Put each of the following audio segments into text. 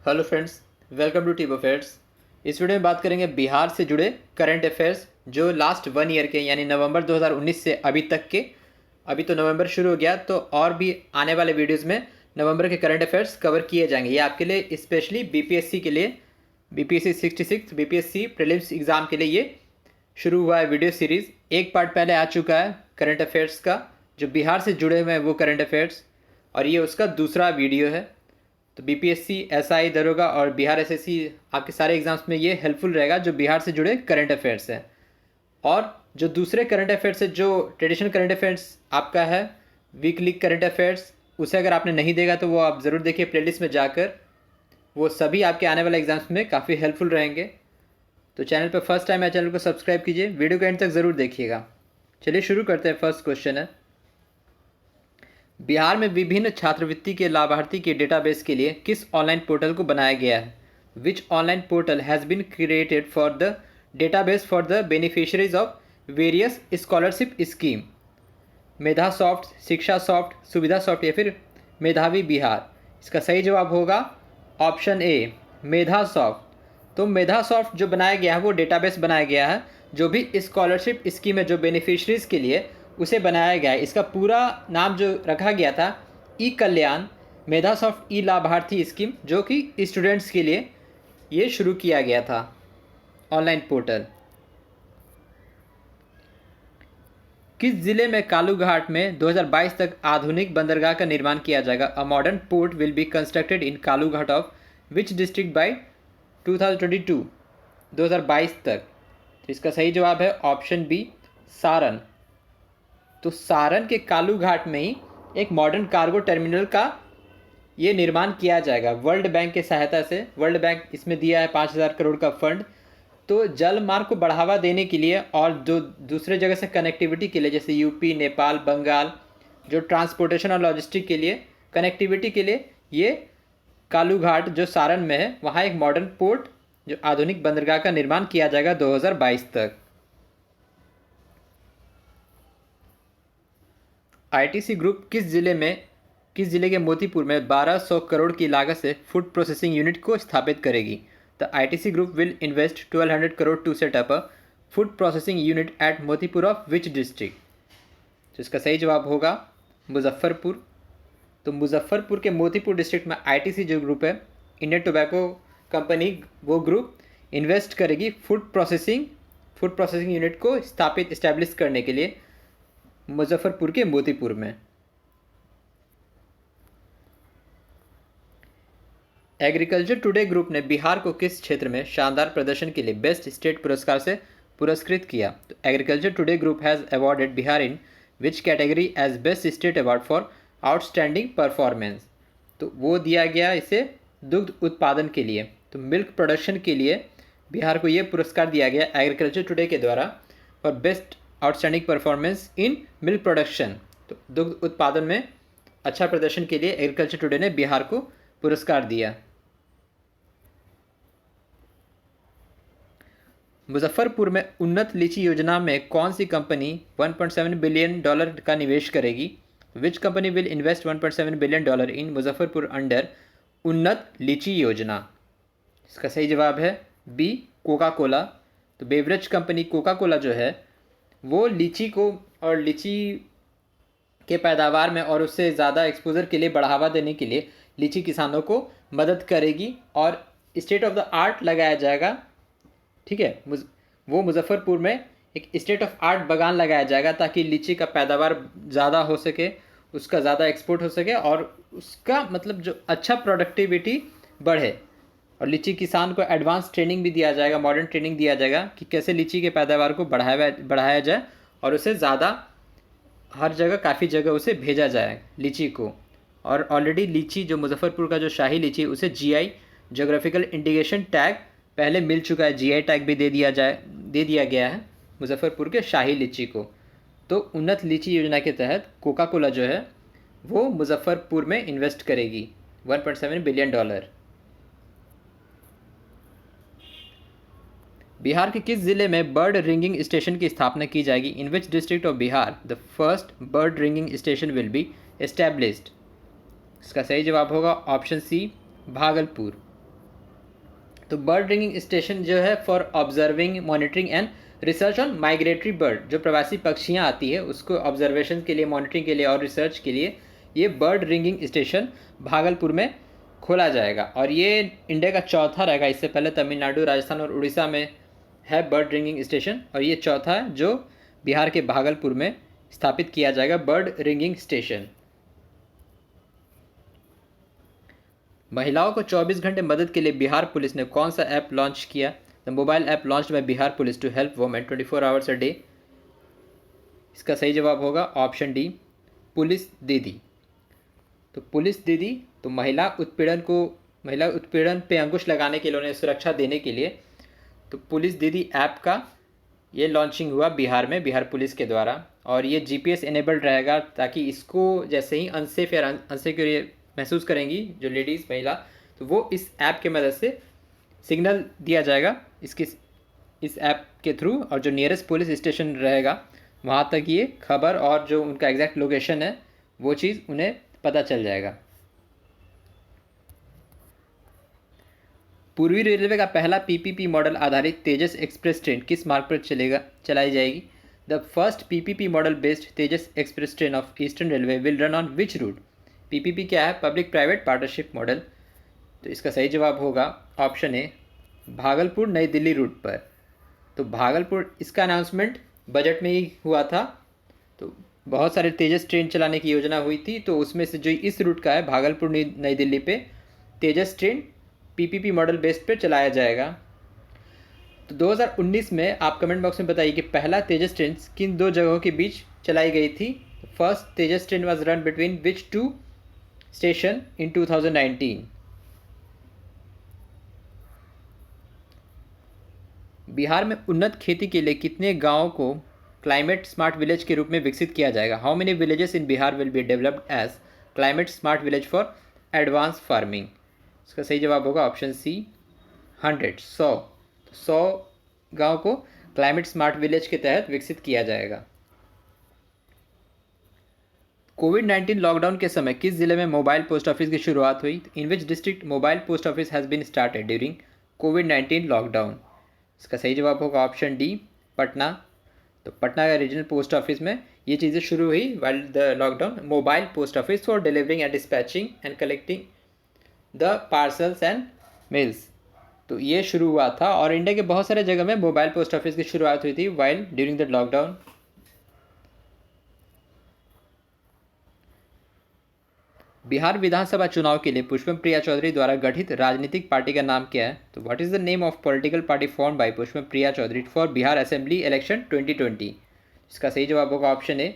Hello friends, welcome to टीप affairs. इस video में बात करेंगे बिहार से जुड़े करंट अफेयर्स जो लास्ट 1 ईयर के यानी नवंबर 2019 से अभी तक के। अभी तो नवंबर शुरू हो गया, तो और भी आने वाले वीडियोस में नवंबर के करंट अफेयर्स कवर किए जाएंगे। ये आपके लिए स्पेशली बीपीएससी के लिए, बीपीएससी 66 बीपीएससी प्रीलिम्स एग्ज़ाम के लिए ये शुरू हुआ है वीडियो सीरीज़। एक पार्ट पहले आ चुका है करंट अफेयर्स का, जो बिहार से जुड़े हुए हैं वो करंट अफेयर्स, और ये उसका दूसरा वीडियो है। तो बीपीएससी, एसआई, दरोगा और बिहार एसएससी आपके सारे एग्जाम्स में ये हेल्पफुल रहेगा जो बिहार से जुड़े करंट अफेयर्स है। और जो दूसरे करंट अफेयर्स है, जो ट्रेडिशनल करंट अफेयर्स आपका है, वीकली करंट अफेयर्स, उसे अगर आपने नहीं देखा तो वो आप ज़रूर देखिए प्लेलिस्ट में जाकर। वो सभी आपके आने वाले एग्जाम्स में काफ़ी हेल्पफुल रहेंगे। तो चैनल पर फर्स्ट टाइम है, चैनल को सब्सक्राइब कीजिए, वीडियो को एंड तक ज़रूर देखिएगा। चलिए शुरू करते हैं। फर्स्ट क्वेश्चन है, बिहार में विभिन्न छात्रवृत्ति के लाभार्थी के डेटाबेस के लिए किस ऑनलाइन पोर्टल को बनाया गया है? Which online portal has been created for the database for the beneficiaries of various scholarship scheme? Medha soft, Shiksha soft, Suvidha soft या फिर मेधावी बिहार? इसका सही जवाब होगा ऑप्शन ए, मेधा सॉफ्ट। तो मेधा सॉफ्ट जो बनाया गया है वो डेटाबेस बनाया गया है जो भी स्कॉलरशिप स्कीम है, जो बेनिफिशरीज के लिए उसे बनाया गया है। इसका पूरा नाम जो रखा गया था, ई कल्याण मेधा सॉफ्ट ई लाभार्थी स्कीम, जो कि स्टूडेंट्स के लिए ये शुरू किया गया था ऑनलाइन पोर्टल। किस जिले में कालूघाट में 2022 तक आधुनिक बंदरगाह का निर्माण किया जाएगा? A modern port will be constructed in Kalughat of which district by 2022? 2022 तक। तो इसका सही जवाब है ऑप्शन बी, सारण। तो सारण के कालूघाट में ही एक मॉडर्न कार्गो टर्मिनल का ये निर्माण किया जाएगा वर्ल्ड बैंक के सहायता से। वर्ल्ड बैंक इसमें दिया है 5,000 करोड़ का फंड। तो जल मार्ग को बढ़ावा देने के लिए और जो दूसरे जगह से कनेक्टिविटी के लिए, जैसे यूपी, नेपाल, बंगाल, जो ट्रांसपोर्टेशन और लॉजिस्टिक के लिए, कनेक्टिविटी के लिए, ये कालूघाट जो सारण में है वहाँ एक मॉडर्न पोर्ट, जो आधुनिक बंदरगाह का निर्माण किया जाएगा 2022 तक। आईटीसी ग्रुप किस जिले के मोतीपुर में 1200 करोड़ की लागत से फूड प्रोसेसिंग यूनिट को स्थापित करेगी? The ITC group will invest 1200 crore to set up a food processing unit at Motipur of which district? तो इसका सही जवाब होगा मुजफ्फरपुर। तो मुजफ्फरपुर के मोतीपुर डिस्ट्रिक्ट में आईटीसी जो ग्रुप है, इंडियन टोबैको कंपनी, वो ग्रुप इन्वेस्ट करेगी फूड प्रोसेसिंग यूनिट को इस्टेब्लिश करने के लिए मुजफ्फरपुर के मोतीपुर में। एग्रीकल्चर टुडे ग्रुप ने बिहार को किस क्षेत्र में शानदार प्रदर्शन के लिए बेस्ट स्टेट पुरस्कार से पुरस्कृत किया? तो agriculture today group has awarded Bihar in which category as best state award for outstanding performance? तो वो दिया गया इसे दुग्ध उत्पादन के लिए, तो मिल्क प्रोडक्शन के लिए बिहार को ये पुरस्कार दिया गया एग्रीकल्चर टुडे के द्वारा for best outstanding performance in milk production. तो दुग्ध उत्पादन में अच्छा प्रदर्शन के लिए एग्रीकल्चर टुडे ने बिहार को पुरस्कार दिया। मुजफ्फरपुर में उन्नत लीची योजना में कौन सी कंपनी $1.7 बिलियन का निवेश करेगी? Which company will invest $1.7 billion in Muzaffarpur under उन्नत लीची योजना? इसका सही जवाब है बी, कोका कोला। तो बेवरेज कंपनी कोका कोला जो है वो लीची को और लीची के पैदावार में और उससे ज़्यादा एक्सपोजर के लिए बढ़ावा देने के लिए लीची किसानों को मदद करेगी और स्टेट ऑफ द आर्ट लगाया जाएगा। ठीक है, वो मुजफ्फरपुर में एक स्टेट ऑफ आर्ट बागान लगाया जाएगा ताकि लीची का पैदावार ज़्यादा हो सके, उसका ज़्यादा एक्सपोर्ट हो सके और उसका मतलब जो अच्छा प्रोडक्टिविटी बढ़े। और लीची किसान को एडवांस ट्रेनिंग भी दिया जाएगा, मॉडर्न ट्रेनिंग दिया जाएगा कि कैसे लीची के पैदावार को बढ़ाया जाए और उसे ज़्यादा हर जगह, काफ़ी जगह उसे भेजा जाए लीची को। और ऑलरेडी लीची जो मुजफ्फरपुर का जो शाही लीची, उसे जीआई जोग्राफिकल इंडिकेशन टैग पहले मिल चुका है, जीआई टैग भी दे दिया गया है मुजफ्फरपुर के शाही लीची को। तो उन्नत लीची योजना के तहत कोका कोला जो है वो मुजफ्फरपुर में इन्वेस्ट करेगी $1.7 बिलियन। बिहार के किस जिले में बर्ड रिंगिंग स्टेशन की स्थापना की जाएगी? In which district of Bihar the first bird ringing station will be established? इसका सही जवाब होगा ऑप्शन सी, भागलपुर। तो बर्ड रिंगिंग स्टेशन जो है for observing, monitoring and research on migratory bird, जो प्रवासी पक्षियाँ आती है उसको ऑब्जर्वेशन के लिए, मॉनिटरिंग के लिए और रिसर्च के लिए ये बर्ड रिंगिंग स्टेशन भागलपुर में खोला जाएगा। और ये इंडिया का चौथा रहेगा। इससे पहले तमिलनाडु, राजस्थान और उड़ीसा में है बर्ड रिंगिंग स्टेशन, और ये चौथा है जो बिहार के भागलपुर में स्थापित किया जाएगा, बर्ड रिंगिंग स्टेशन। महिलाओं को 24 घंटे मदद के लिए बिहार पुलिस ने कौन सा ऐप लॉन्च किया? The mobile app launch by Bihar police to help women 24 hours a day. इसका सही जवाब होगा ऑप्शन डी, पुलिस दीदी। तो पुलिस दीदी, तो महिला उत्पीड़न पे अंकुश लगाने के लिए, उन्हें सुरक्षा देने के लिए, तो पुलिस दीदी ऐप का ये लॉन्चिंग हुआ बिहार में, बिहार पुलिस के द्वारा। और ये जीपीएस इनेबल्ड रहेगा, ताकि इसको जैसे ही अनसेफ या अनसिक्योर महसूस करेंगी जो लेडीज़, महिला, तो वो इस ऐप के मदद से सिग्नल दिया जाएगा इस ऐप के थ्रू, और जो नियरेस्ट पुलिस स्टेशन रहेगा वहाँ तक ये खबर और जो उनका एग्जैक्ट लोकेशन है वो चीज़ उन्हें पता चल जाएगा। पूर्वी रेलवे का पहला पीपीपी मॉडल आधारित तेजस एक्सप्रेस ट्रेन किस मार्ग पर चलाई जाएगी? The first PPP model based Tejas express train of eastern railway will run on which route? PPP क्या है? Public private partnership model. तो इसका सही जवाब होगा ऑप्शन ए, भागलपुर नई दिल्ली रूट पर। तो भागलपुर, इसका अनाउंसमेंट बजट में ही हुआ था। तो बहुत सारे तेजस ट्रेन चलाने की योजना हुई थी, तो उसमें से जो इस रूट का है भागलपुर नई दिल्ली पे तेजस ट्रेन पीपीपी मॉडल बेस्ड पे चलाया जाएगा। तो 2019 में आप कमेंट बॉक्स में बताइए कि पहला तेजस ट्रेन किन दो जगहों के बीच चलाई गई थी? First Tejas train was run between which two station in 2019? Bihar में उन्नत खेती के लिए कितने गांवों को क्लाइमेट स्मार्ट विलेज के रूप में विकसित किया जाएगा? How many villages in Bihar will be developed as climate smart village for advance farming? इसका सही जवाब होगा ऑप्शन सी, 100 गांव को क्लाइमेट स्मार्ट विलेज के तहत विकसित किया जाएगा। कोविड-19 लॉकडाउन के समय किस जिले में मोबाइल पोस्ट ऑफिस की शुरुआत हुई? In which district mobile post office has been started during Covid lockdown? इसका सही जवाब होगा ऑप्शन डी, पटना। तो पटना का रीजनल पोस्ट ऑफिस में ये चीज़ें शुरू हुई while the lockdown. Mobile post office for delivering and dispatching and collecting the parcels and mails, तो ये शुरू हुआ था। और इंडिया के बहुत सारे जगह में मोबाइल पोस्ट ऑफिस की शुरुआत हुई थी while during the lockdown. Bihar विधानसभा चुनाव के लिए पुष्पम प्रिया चौधरी द्वारा गठित राजनीतिक पार्टी का नाम क्या है? तो what is the name of political party form by Pushpam Priya Choudhary for Bihar assembly election 2020? इसका सही जवाब होगा ऑप्शन ए,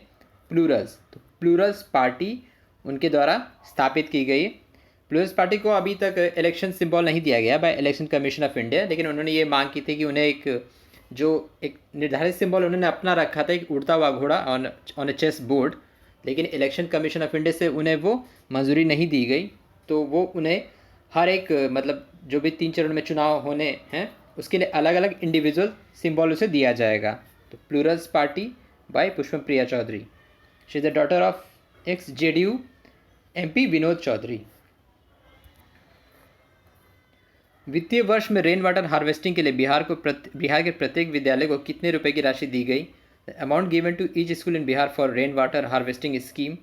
प्लूरल्स। तो प्लूरल्स पार्टी उनके द्वारा स्थापित की गई। प्लूरल्स पार्टी को अभी तक इलेक्शन सिंबल नहीं दिया गया by election commission of India, लेकिन उन्होंने ये मांग की थी कि उन्हें एक निर्धारित सिंबल उन्होंने अपना रखा था, एक उड़ता हुआ घोड़ा ऑन ए चेस बोर्ड, लेकिन इलेक्शन कमीशन ऑफ इंडिया से उन्हें वो मंजूरी नहीं दी गई। तो वो उन्हें हर एक मतलब जो भी 3 चरण में चुनाव होने हैं उसके लिए अलग अलग इंडिविजुअल सिंबल उसे दिया जाएगा। तो plurals party by Pushpam Priya Choudhary. She is the daughter of ex JDU MP Vinod Choudhary. वित्तीय वर्ष में रेन वाटर हार्वेस्टिंग के लिए बिहार के प्रत्येक विद्यालय को कितने रुपए की राशि दी गई? The amount given to each school in Bihar for rain water harvesting scheme,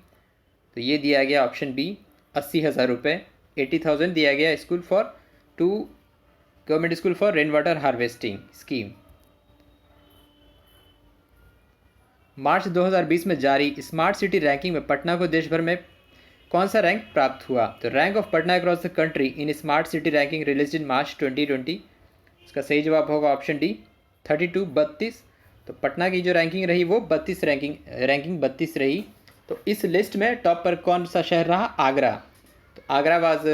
तो ये दिया गया ऑप्शन बी, 80,000 रुपये। 80,000 दिया गया school for two government school for rain water harvesting scheme. मार्च 2020 में जारी स्मार्ट सिटी रैंकिंग में पटना को देश भर में कौन सा रैंक प्राप्त हुआ? तो rank of Patna across the country in smart city ranking release in March 2020। इसका सही जवाब होगा ऑप्शन डी, 32। तो पटना की जो रैंकिंग रही वो 32 रैंकिंग 32 रही। तो इस लिस्ट में टॉप पर कौन सा शहर रहा? आगरा। तो Agra was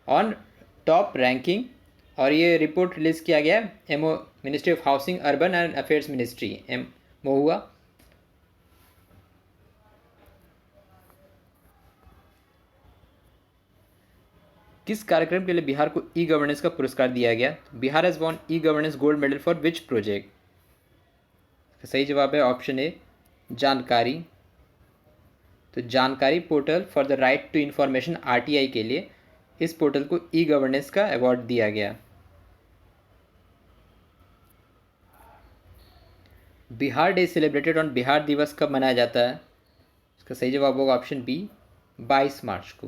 on top ranking, और ये रिपोर्ट रिलीज किया गया एमओ ministry of housing urban and affairs ministry महुआ। किस कार्यक्रम के लिए बिहार को ई गवर्नेंस का पुरस्कार दिया गया? Bihar has won e governance gold medal for which project? सही जवाब है ऑप्शन ए, जानकारी। तो Jankari portal for the right to information RTI के लिए इस पोर्टल को ई गवर्नेंस का अवार्ड दिया गया। Bihar day celebrated on Bihar दिवस कब मनाया जाता है? इसका सही जवाब होगा ऑप्शन बी 22 मार्च को।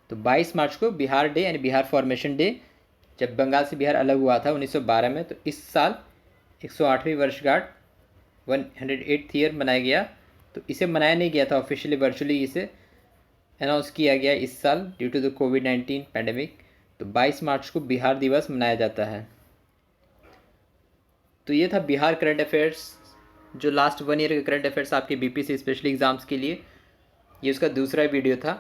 तो 22 मार्च को बिहार डे यानी बिहार फॉर्मेशन डे, जब बंगाल से बिहार अलग हुआ था 1912 में, तो इस साल 108वीं वर्षगांठ 108th ईयर मनाया गया। तो इसे मनाया नहीं गया था ऑफिशियली, वर्चुअली इसे अनाउंस किया गया इस साल ड्यू टू द कोविड-19 पैंडमिक। तो 22 मार्च को बिहार दिवस मनाया जाता है। तो ये था बिहार करंट अफेयर्स, जो लास्ट 1 ईयर के करंट अफेयर्स आपके बीपीएससी स्पेशल एग्ज़ाम्स के लिए। ये उसका दूसरा वीडियो था।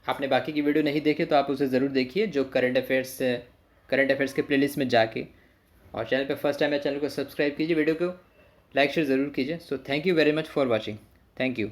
आपने बाकी की वीडियो नहीं देखे तो आप उसे ज़रूर देखिए, जो करंट अफेयर्स के प्लेलिस्ट में जाके। और चैनल पे फर्स्ट टाइम है, चैनल को सब्सक्राइब कीजिए, वीडियो को लाइक शेयर ज़रूर कीजिए। So thank you very much for watching. Thank you.